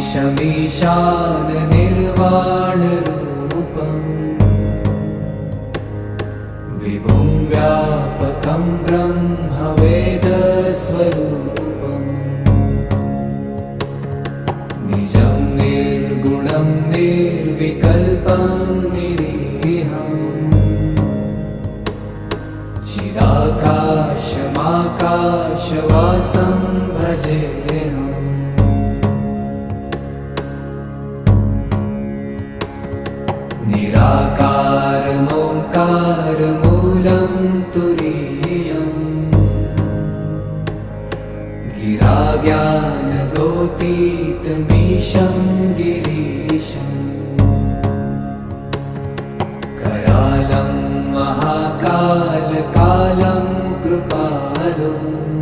ईशमीशान निर्वाणरूपम् विभुं व्यापकं ब्रह्मवेदस्वरूपम् निजं निर्गुणं निर्विकल्पं निरीहम् चिदाकाशमाकाशवासं भजेऽहम् निराकारमोङ्कारमूलं तुरीयम् गिराज्ञानगोतीतमीशं गिरीशम् करालं महाकालकालं कृपालुम्